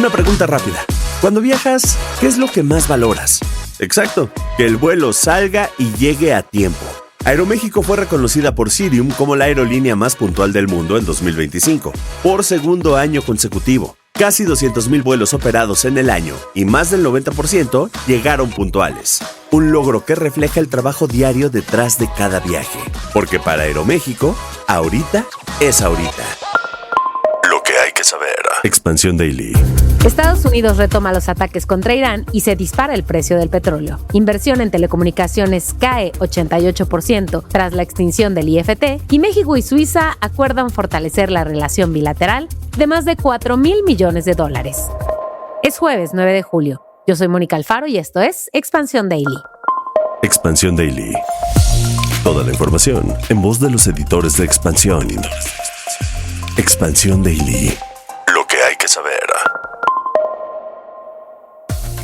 Una pregunta rápida. Cuando viajas, ¿qué es lo que más valoras? Exacto, que el vuelo salga y llegue a tiempo. Aeroméxico fue reconocida por Cirium como la aerolínea más puntual del mundo en 2025, por segundo año consecutivo. Casi 200,000 vuelos operados en el año y más del 90% llegaron puntuales. Un logro que refleja el trabajo diario detrás de cada viaje. Porque para Aeroméxico, ahorita es ahorita. Lo que hay que saber. Expansión Daily. Estados Unidos retoma los ataques contra Irán y se dispara el precio del petróleo. Inversión en telecomunicaciones cae 88% tras la extinción del IFT y México y Suiza acuerdan fortalecer la relación bilateral de más de $4,000 millones. Es jueves 9 de julio. Yo soy Mónica Alfaro y esto es Expansión Daily. Expansión Daily. Toda la información en voz de los editores de Expansión. Expansión Daily. Lo que hay que saber.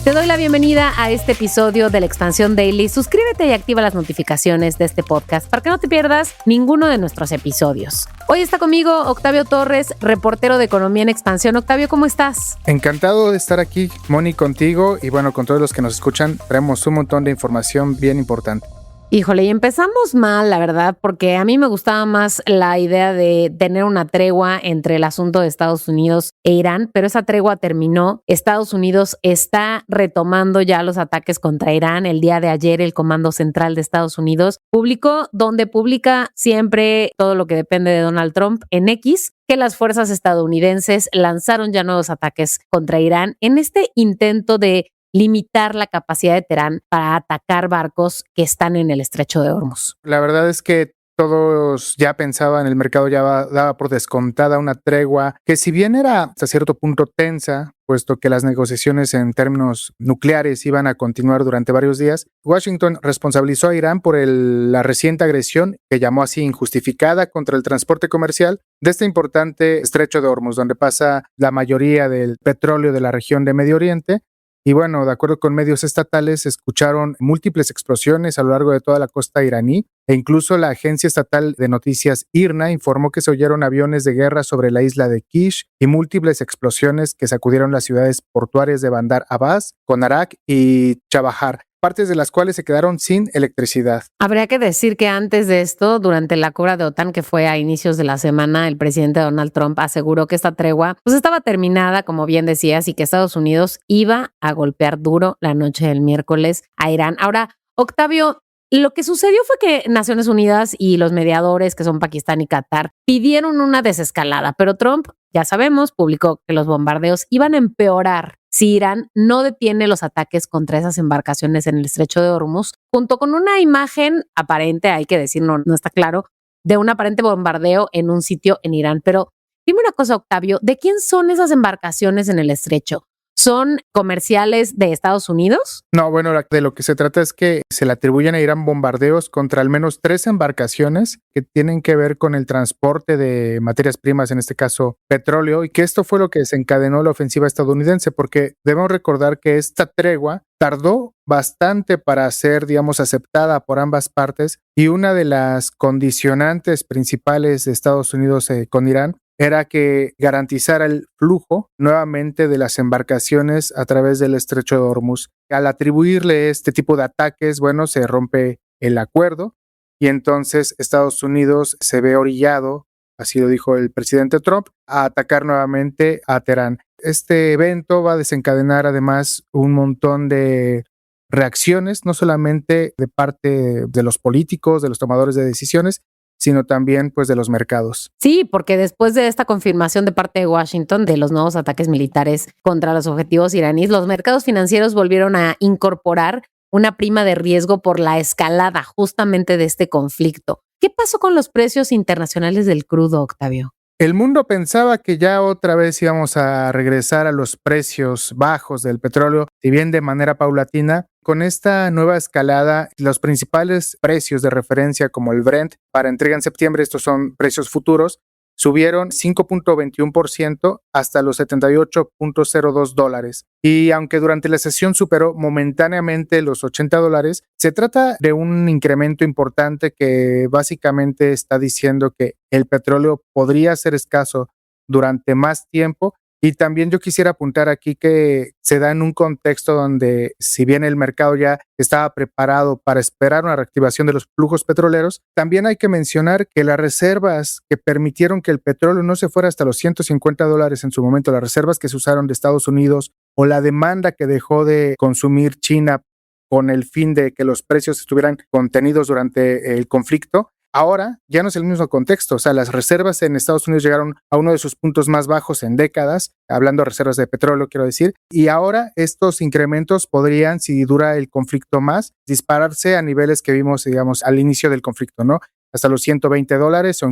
Te doy la bienvenida a este episodio de la Expansión Daily. Suscríbete y activa las notificaciones de este podcast para que no te pierdas ninguno de nuestros episodios. Hoy está conmigo Octavio Torres, reportero de Economía en Expansión. Octavio, ¿cómo estás? Encantado de estar aquí, Moni, contigo y bueno, con todos los que nos escuchan. Traemos un montón de información bien importante. Híjole, y empezamos mal, la verdad, porque a mí me gustaba más la idea de tener una tregua entre el asunto de Estados Unidos e Irán, pero esa tregua terminó. Estados Unidos está retomando ya los ataques contra Irán. El día de ayer, el Comando Central de Estados Unidos publicó, donde publica siempre todo lo que depende de Donald Trump, en X, que las fuerzas estadounidenses lanzaron ya nuevos ataques contra Irán en este intento de limitar la capacidad de Teherán para atacar barcos que están en el estrecho de Hormuz. La verdad es que todos ya pensaban, el mercado ya daba por descontada una tregua que si bien era hasta cierto punto tensa, puesto que las negociaciones en términos nucleares iban a continuar durante varios días, Washington responsabilizó a Irán por la reciente agresión, que llamó así injustificada, contra el transporte comercial de este importante estrecho de Hormuz, donde pasa la mayoría del petróleo de la región de Medio Oriente. Y bueno, de acuerdo con medios estatales, se escucharon múltiples explosiones a lo largo de toda la costa iraní e incluso la agencia estatal de noticias IRNA informó que se oyeron aviones de guerra sobre la isla de Kish y múltiples explosiones que sacudieron las ciudades portuarias de Bandar Abbas, Konarak y Chabahar, partes de las cuales se quedaron sin electricidad. Habría que decir que antes de esto, durante la cumbre de OTAN, que fue a inicios de la semana, el presidente Donald Trump aseguró que esta tregua estaba terminada, como bien decías, y que Estados Unidos iba a golpear duro la noche del miércoles a Irán. Ahora, Octavio, lo que sucedió fue que Naciones Unidas y los mediadores, que son Pakistán y Qatar, pidieron una desescalada, pero Trump, ya sabemos, publicó que los bombardeos iban a empeorar si Irán no detiene los ataques contra esas embarcaciones en el estrecho de Hormuz, junto con una imagen aparente, hay que decir, no está claro, de un aparente bombardeo en un sitio en Irán. Pero dime una cosa, Octavio, ¿de quién son esas embarcaciones en el estrecho? ¿Son comerciales de Estados Unidos? No, bueno, de lo que se trata es que se le atribuyen a Irán bombardeos contra al menos 3 embarcaciones que tienen que ver con el transporte de materias primas, en este caso petróleo, y que esto fue lo que desencadenó la ofensiva estadounidense, porque debemos recordar que esta tregua tardó bastante para ser, aceptada por ambas partes, y una de las condicionantes principales de Estados Unidos con Irán era que garantizara el flujo nuevamente de las embarcaciones a través del estrecho de Hormuz. Al atribuirle este tipo de ataques, se rompe el acuerdo y entonces Estados Unidos se ve orillado, así lo dijo el presidente Trump, a atacar nuevamente a Teherán. Este evento va a desencadenar además un montón de reacciones, no solamente de parte de los políticos, de los tomadores de decisiones, sino también de los mercados. Sí, porque después de esta confirmación de parte de Washington de los nuevos ataques militares contra los objetivos iraníes, los mercados financieros volvieron a incorporar una prima de riesgo por la escalada justamente de este conflicto. ¿Qué pasó con los precios internacionales del crudo, Octavio? El mundo pensaba que ya otra vez íbamos a regresar a los precios bajos del petróleo, si bien de manera paulatina. Con esta nueva escalada, los principales precios de referencia como el Brent para entrega en septiembre, estos son precios futuros, subieron 5.21% hasta los $78.02. Y aunque durante la sesión superó momentáneamente los $80, se trata de un incremento importante que básicamente está diciendo que el petróleo podría ser escaso durante más tiempo Y también yo quisiera apuntar aquí que se da en un contexto donde, si bien el mercado ya estaba preparado para esperar una reactivación de los flujos petroleros, también hay que mencionar que las reservas que permitieron que el petróleo no se fuera hasta los $150 en su momento, las reservas que se usaron de Estados Unidos o la demanda que dejó de consumir China con el fin de que los precios estuvieran contenidos durante el conflicto, ahora ya no es el mismo contexto. O sea, las reservas en Estados Unidos llegaron a uno de sus puntos más bajos en décadas, hablando de reservas de petróleo, quiero decir, y ahora estos incrementos podrían, si dura el conflicto más, dispararse a niveles que vimos, digamos, al inicio del conflicto, ¿no? Hasta los $120 o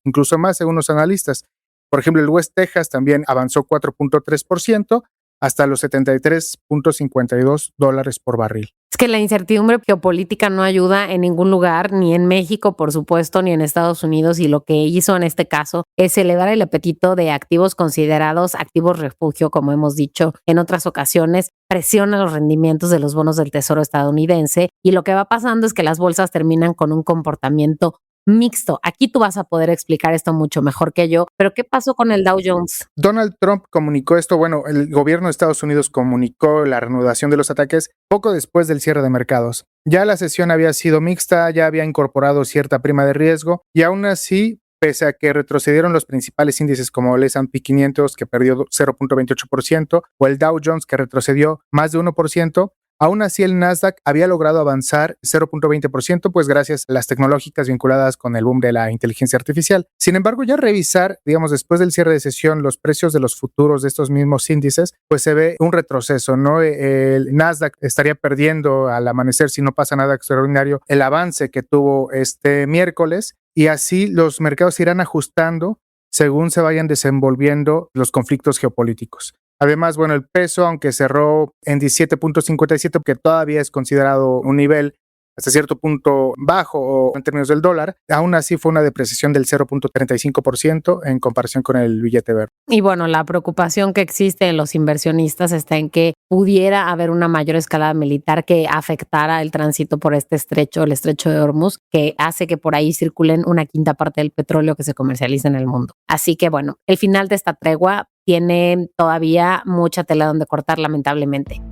incluso más, según los analistas. Por ejemplo, el West Texas también avanzó 4.3% hasta los $73.52 por barril. Es que la incertidumbre geopolítica no ayuda en ningún lugar, ni en México, por supuesto, ni en Estados Unidos, y lo que hizo en este caso es elevar el apetito de activos considerados activos refugio, como hemos dicho en otras ocasiones, presiona los rendimientos de los bonos del Tesoro estadounidense, y lo que va pasando es que las bolsas terminan con un comportamiento mixto. Aquí tú vas a poder explicar esto mucho mejor que yo, pero ¿qué pasó con el Dow Jones? Donald Trump comunicó esto, bueno, el gobierno de Estados Unidos comunicó la reanudación de los ataques poco después del cierre de mercados. Ya la sesión había sido mixta, ya había incorporado cierta prima de riesgo y aún así, pese a que retrocedieron los principales índices como el S&P 500 que perdió 0.28% o el Dow Jones que retrocedió más de 1%, aún así, el Nasdaq había logrado avanzar 0.20%, pues gracias a las tecnológicas vinculadas con el boom de la inteligencia artificial. Sin embargo, ya revisar, digamos, después del cierre de sesión, los precios de los futuros de estos mismos índices, pues se ve un retroceso, ¿no? El Nasdaq estaría perdiendo al amanecer, si no pasa nada extraordinario, el avance que tuvo este miércoles, y así los mercados se irán ajustando según se vayan desenvolviendo los conflictos geopolíticos. Además, bueno, el peso, aunque cerró en 17.57, que todavía es considerado un nivel hasta cierto punto bajo en términos del dólar, aún así fue una depreciación del 0.35% en comparación con el billete verde. Y bueno, la preocupación que existe en los inversionistas está en que pudiera haber una mayor escalada militar que afectara el tránsito por este estrecho, el estrecho de Hormuz, que hace que por ahí circulen una quinta parte del petróleo que se comercializa en el mundo. Así que bueno, el final de esta tregua tiene todavía mucha tela donde cortar, lamentablemente.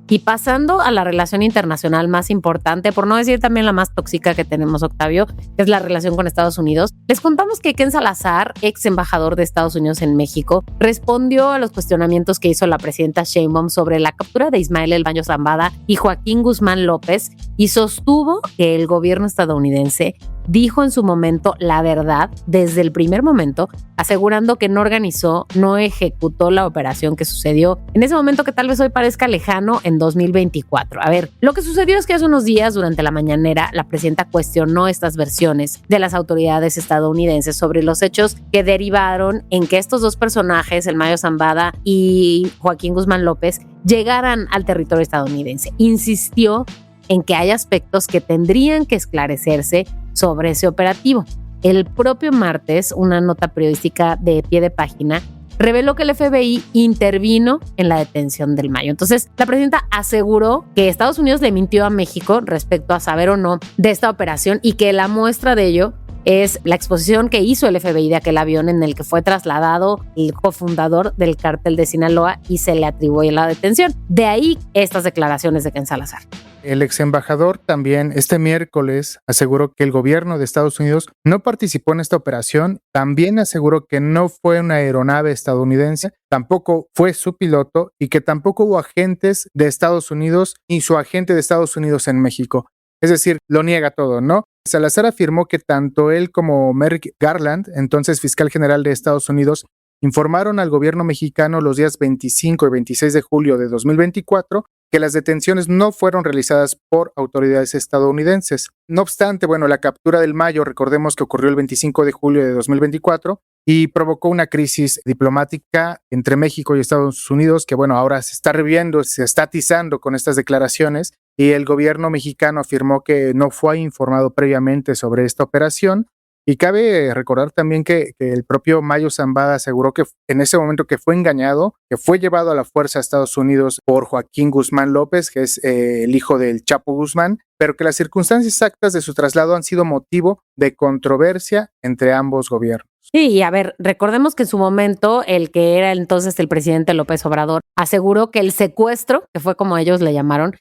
Y pasando a la relación internacional más importante, por no decir también la más tóxica que tenemos, Octavio, que es la relación con Estados Unidos, les contamos que Ken Salazar, ex embajador de Estados Unidos en México, respondió a los cuestionamientos que hizo la presidenta Sheinbaum sobre la captura de Ismael El Mayo Zambada y Joaquín Guzmán López y sostuvo que el gobierno estadounidense dijo en su momento la verdad desde el primer momento, asegurando que no organizó, no ejecutó la operación que sucedió en ese momento que tal vez hoy parezca lejano, en 2024. A ver, lo que sucedió es que hace unos días durante la mañanera la presidenta cuestionó estas versiones de las autoridades estadounidenses sobre los hechos que derivaron en que estos dos personajes, El Mayo Zambada y Joaquín Guzmán López, llegaran al territorio estadounidense. Insistió en que hay aspectos que tendrían que esclarecerse sobre ese operativo. El propio martes, una nota periodística de pie de página reveló que el FBI intervino en la detención del Mayo. Entonces, la presidenta aseguró que Estados Unidos le mintió a México respecto a saber o no de esta operación y que la muestra de ello es la exposición que hizo el FBI de aquel avión en el que fue trasladado el cofundador del cártel de Sinaloa y se le atribuye la detención. De ahí estas declaraciones de Ken Salazar. El ex embajador también este miércoles aseguró que el gobierno de Estados Unidos no participó en esta operación. También aseguró que no fue una aeronave estadounidense, tampoco fue su piloto y que tampoco hubo agentes de Estados Unidos ni su agente de Estados Unidos en México. Es decir, lo niega todo, ¿no? Salazar afirmó que tanto él como Merrick Garland, entonces fiscal general de Estados Unidos, informaron al gobierno mexicano los días 25 y 26 de julio de 2024 que las detenciones no fueron realizadas por autoridades estadounidenses. No obstante, bueno, la captura del Mayo, recordemos que ocurrió el 25 de julio de 2024 y provocó una crisis diplomática entre México y Estados Unidos que, bueno, ahora se está reviendo, se está atizando con estas declaraciones y el gobierno mexicano afirmó que no fue informado previamente sobre esta operación. Y cabe recordar también que el propio Mayo Zambada aseguró que en ese momento que fue engañado, que fue llevado a la fuerza a Estados Unidos por Joaquín Guzmán López, que es el hijo del Chapo Guzmán, pero que las circunstancias exactas de su traslado han sido motivo de controversia entre ambos gobiernos. Sí, y a ver, recordemos que en su momento el que era entonces el presidente López Obrador aseguró que el secuestro, que fue como ellos le llamaron,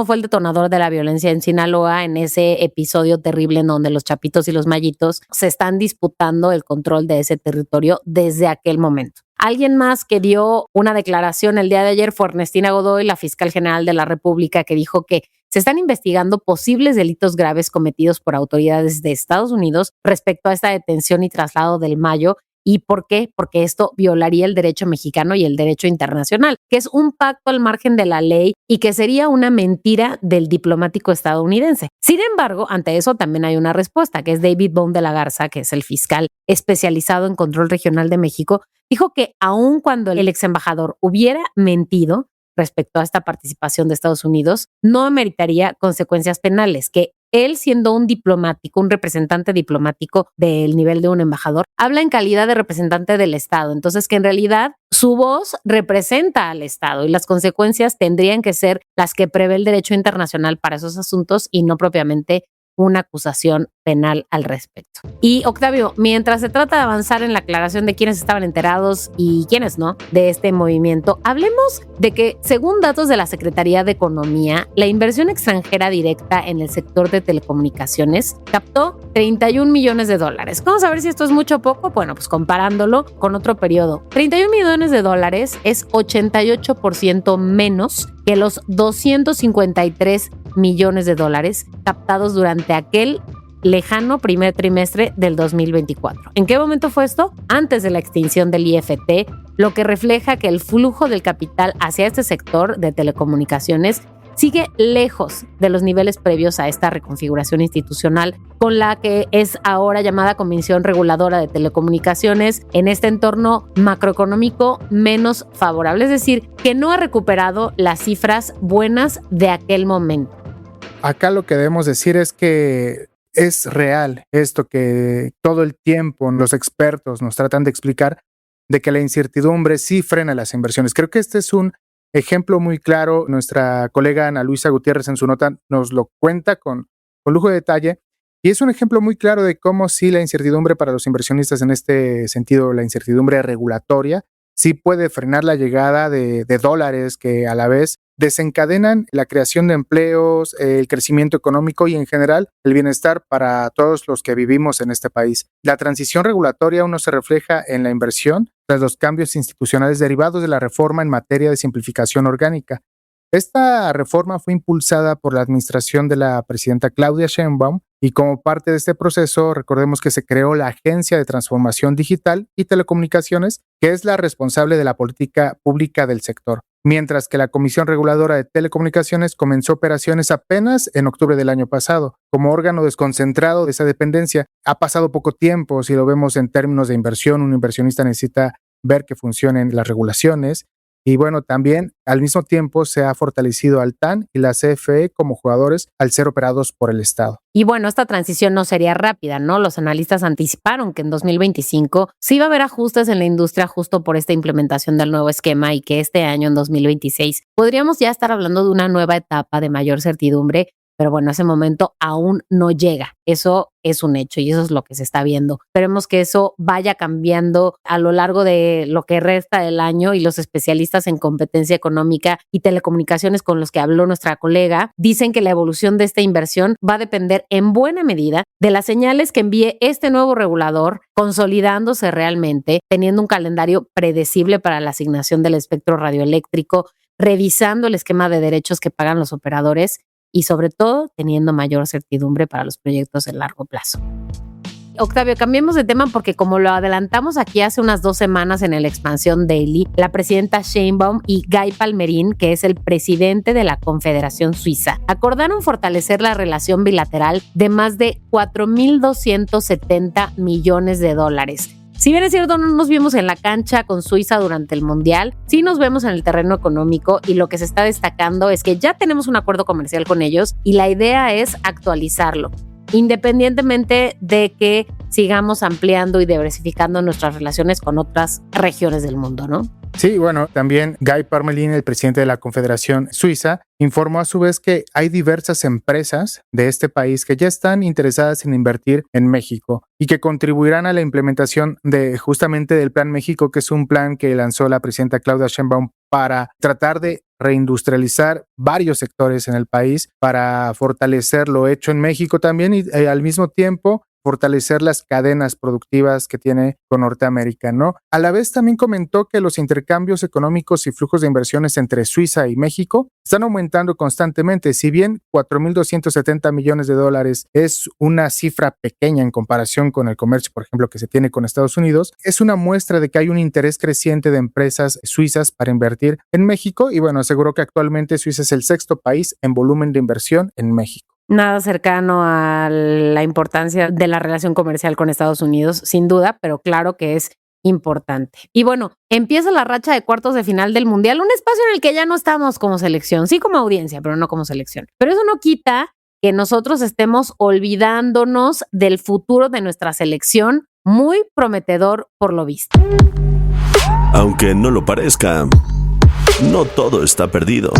fue el detonador de la violencia en Sinaloa en ese episodio terrible en donde los chapitos y los mayitos se están disputando el control de ese territorio desde aquel momento. Alguien más que dio una declaración el día de ayer fue Ernestina Godoy, la fiscal general de la República, que dijo que se están investigando posibles delitos graves cometidos por autoridades de Estados Unidos respecto a esta detención y traslado del Mayo. ¿Y por qué? Porque esto violaría el derecho mexicano y el derecho internacional, que es un pacto al margen de la ley y que sería una mentira del diplomático estadounidense. Sin embargo, ante eso también hay una respuesta, que es David Bond de la Garza, que es el fiscal especializado en control regional de México, dijo que aun cuando el ex embajador hubiera mentido respecto a esta participación de Estados Unidos, no ameritaría consecuencias penales, que él, siendo un diplomático, un representante diplomático del nivel de un embajador, habla en calidad de representante del Estado. Entonces, que en realidad su voz representa al Estado y las consecuencias tendrían que ser las que prevé el derecho internacional para esos asuntos y no propiamente una acusación penal al respecto. Y Octavio, mientras se trata de avanzar en la aclaración de quiénes estaban enterados y quiénes no de este movimiento, hablemos de que, según datos de la Secretaría de Economía, la inversión extranjera directa en el sector de telecomunicaciones captó $31 millones. Vamos a ver si esto es mucho o poco. Bueno, pues comparándolo con otro periodo, $31 millones es 88% menos que los $253 millones captados durante aquel lejano primer trimestre del 2024. ¿En qué momento fue esto? Antes de la extinción del IFT, lo que refleja que el flujo del capital hacia este sector de telecomunicaciones sigue lejos de los niveles previos a esta reconfiguración institucional, con la que es ahora llamada Comisión Reguladora de Telecomunicaciones, en este entorno macroeconómico menos favorable, es decir, que no ha recuperado las cifras buenas de aquel momento. Acá lo que debemos decir es que es real esto que todo el tiempo los expertos nos tratan de explicar, de que la incertidumbre sí frena las inversiones. Creo que este es un ejemplo muy claro. Nuestra colega Ana Luisa Gutiérrez en su nota nos lo cuenta con lujo de detalle, y es un ejemplo muy claro de cómo sí la incertidumbre para los inversionistas, en este sentido la incertidumbre regulatoria, sí puede frenar la llegada de dólares que a la vez desencadenan la creación de empleos, el crecimiento económico y en general el bienestar para todos los que vivimos en este país. La transición regulatoria aún no se refleja en la inversión tras los cambios institucionales derivados de la reforma en materia de simplificación orgánica. Esta reforma fue impulsada por la administración de la presidenta Claudia Sheinbaum y como parte de este proceso, recordemos que se creó la Agencia de Transformación Digital y Telecomunicaciones, que es la responsable de la política pública del sector, mientras que la Comisión Reguladora de Telecomunicaciones comenzó operaciones apenas en octubre del año pasado. Como órgano desconcentrado de esa dependencia, ha pasado poco tiempo. Si lo vemos en términos de inversión, un inversionista necesita ver que funcionen las regulaciones. Y bueno, también al mismo tiempo se ha fortalecido al TAN y la CFE como jugadores al ser operados por el Estado. Y bueno, esta transición no sería rápida, ¿no? Los analistas anticiparon que en 2025 sí iba a haber ajustes en la industria justo por esta implementación del nuevo esquema y que este año, en 2026, podríamos ya estar hablando de una nueva etapa de mayor certidumbre. Pero bueno, ese momento aún no llega. Eso es un hecho y eso es lo que se está viendo. Esperemos que eso vaya cambiando a lo largo de lo que resta del año, y los especialistas en competencia económica y telecomunicaciones con los que habló nuestra colega dicen que la evolución de esta inversión va a depender en buena medida de las señales que envíe este nuevo regulador, consolidándose realmente, teniendo un calendario predecible para la asignación del espectro radioeléctrico, revisando el esquema de derechos que pagan los operadores y sobre todo teniendo mayor certidumbre para los proyectos de largo plazo. Octavio, cambiemos de tema porque como lo adelantamos aquí hace unas 2 semanas en el Expansión Daily, la presidenta Sheinbaum y Guy Parmelin, que es el presidente de la Confederación Suiza, acordaron fortalecer la relación bilateral de más de $4,270 millones. Si bien es cierto, no nos vimos en la cancha con Suiza durante el Mundial, sí nos vemos en el terreno económico, y lo que se está destacando es que ya tenemos un acuerdo comercial con ellos y la idea es actualizarlo, independientemente de que sigamos ampliando y diversificando nuestras relaciones con otras regiones del mundo, ¿no? Sí, bueno, también Guy Parmelin, el presidente de la Confederación Suiza, informó a su vez que hay diversas empresas de este país que ya están interesadas en invertir en México y que contribuirán a la implementación de justamente del Plan México, que es un plan que lanzó la presidenta Claudia Sheinbaum para tratar de reindustrializar varios sectores en el país, para fortalecer lo hecho en México también y al mismo tiempo fortalecer las cadenas productivas que tiene con Norteamérica, ¿no? A la vez también comentó que los intercambios económicos y flujos de inversiones entre Suiza y México están aumentando constantemente. Si bien 4.270 millones de dólares es una cifra pequeña en comparación con el comercio, por ejemplo, que se tiene con Estados Unidos, es una muestra de que hay un interés creciente de empresas suizas para invertir en México y bueno, aseguró que actualmente Suiza es el 6º país en volumen de inversión en México. Nada cercano a la importancia de la relación comercial con Estados Unidos, sin duda, pero claro que es importante. Y bueno, empieza la racha de cuartos de final del Mundial, un espacio en el que ya no estamos como selección, sí como audiencia, pero no como selección. Pero eso no quita que nosotros estemos olvidándonos del futuro de nuestra selección, muy prometedor por lo visto. Aunque no lo parezca, no todo está perdido.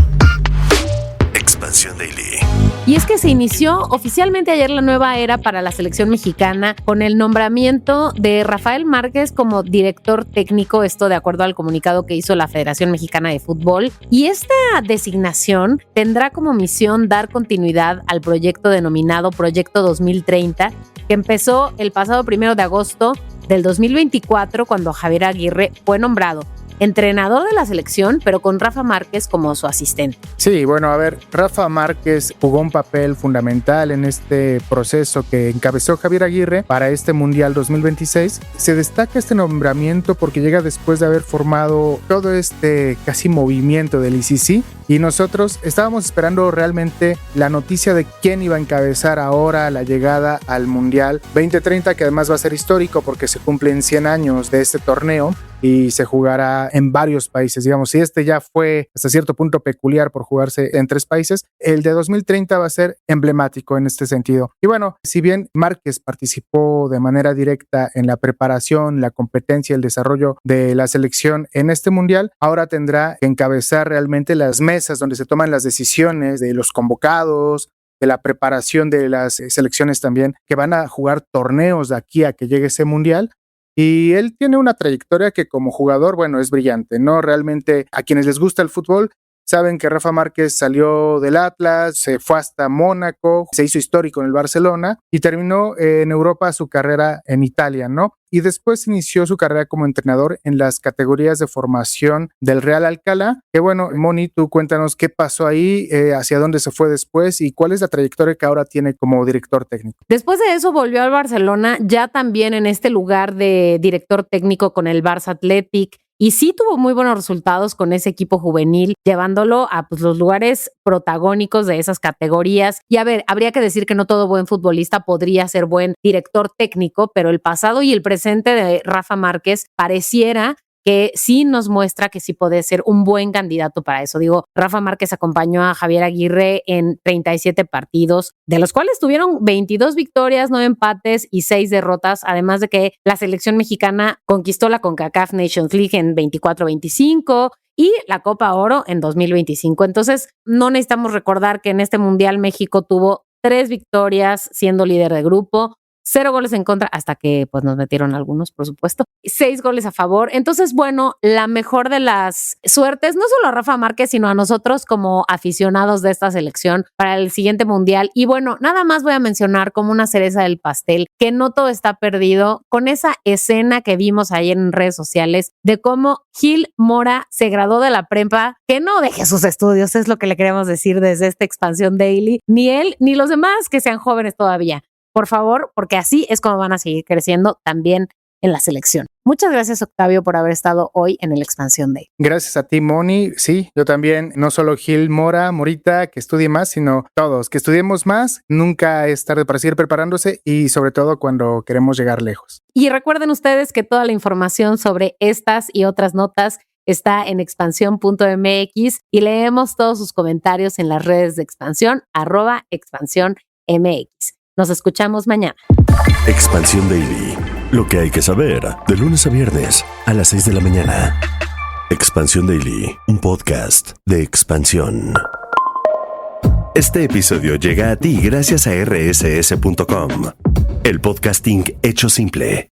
Expansión Daily. Y es que se inició oficialmente ayer la nueva era para la selección mexicana con el nombramiento de Rafael Márquez como director técnico, esto de acuerdo al comunicado que hizo la Federación Mexicana de Fútbol. Y esta designación tendrá como misión dar continuidad al proyecto denominado Proyecto 2030, que empezó el pasado 1 de agosto del 2024 cuando Javier Aguirre fue nombrado entrenador de la selección, pero con Rafa Márquez como su asistente. Sí, bueno, a ver, Rafa Márquez jugó un papel fundamental en este proceso que encabezó Javier Aguirre para este Mundial 2026. Se destaca este nombramiento porque llega después de haber formado todo este casi movimiento del ICC y nosotros estábamos esperando realmente la noticia de quién iba a encabezar ahora la llegada al Mundial 2030, que además va a ser histórico porque se cumplen 100 años de este torneo y se jugará en varios países, digamos, si este ya fue hasta cierto punto peculiar por jugarse en 3 países, el de 2030 va a ser emblemático en este sentido. Y bueno, si bien Márquez participó de manera directa en la preparación, la competencia y el desarrollo de la selección en este mundial, ahora tendrá que encabezar realmente las mesas donde se toman las decisiones de los convocados, de la preparación de las selecciones también que van a jugar torneos de aquí a que llegue ese mundial. Y él tiene una trayectoria que como jugador, bueno, es brillante, ¿no? Realmente a quienes les gusta el fútbol saben que Rafa Márquez salió del Atlas, se fue hasta Mónaco, se hizo histórico en el Barcelona y terminó en Europa su carrera en Italia, ¿no? Y después inició su carrera como entrenador en las categorías de formación del Real Alcalá. Que bueno, Moni, tú cuéntanos qué pasó ahí, hacia dónde se fue después y cuál es la trayectoria que ahora tiene como director técnico. Después de eso volvió al Barcelona, ya también en este lugar de director técnico con el Barça Athletic. Y sí tuvo muy buenos resultados con ese equipo juvenil, llevándolo a los lugares protagónicos de esas categorías. Y a ver, habría que decir que no todo buen futbolista podría ser buen director técnico, pero el pasado y el presente de Rafa Márquez pareciera que sí nos muestra que sí puede ser un buen candidato para eso. Digo, Rafa Márquez acompañó a Javier Aguirre en 37 partidos, de los cuales tuvieron 22 victorias, 9 empates y 6 derrotas, además de que la selección mexicana conquistó la CONCACAF Nations League en 24-25 y la Copa Oro en 2025. Entonces, no necesitamos recordar que en este Mundial México tuvo 3 victorias siendo líder de grupo, 0 goles en contra, hasta que pues nos metieron algunos, por supuesto, 6 goles a favor. Entonces, bueno, la mejor de las suertes, no solo a Rafa Márquez, sino a nosotros como aficionados de esta selección para el siguiente mundial. Y bueno, nada más voy a mencionar como una cereza del pastel, que no todo está perdido con esa escena que vimos ayer en redes sociales de cómo Gil Mora se graduó de la prepa, que no deje sus estudios, es lo que le queremos decir desde esta Expansión Daily, ni él ni los demás que sean jóvenes todavía. Por favor, porque así es como van a seguir creciendo también en la selección. Muchas gracias, Octavio, por haber estado hoy en el Expansión Day. Gracias a ti, Moni. Sí, yo también, no solo Gil Mora, Morita, que estudie más, sino todos, que estudiemos más. Nunca es tarde para seguir preparándose y sobre todo cuando queremos llegar lejos. Y recuerden ustedes que toda la información sobre estas y otras notas está en expansión.mx y leemos todos sus comentarios en las redes de Expansión, @expansiónmx. Nos escuchamos mañana. Expansión Daily. Lo que hay que saber de lunes a viernes a las 6 de la mañana. Expansión Daily, un podcast de expansión. Este episodio llega a ti gracias a rss.com, el podcasting hecho simple.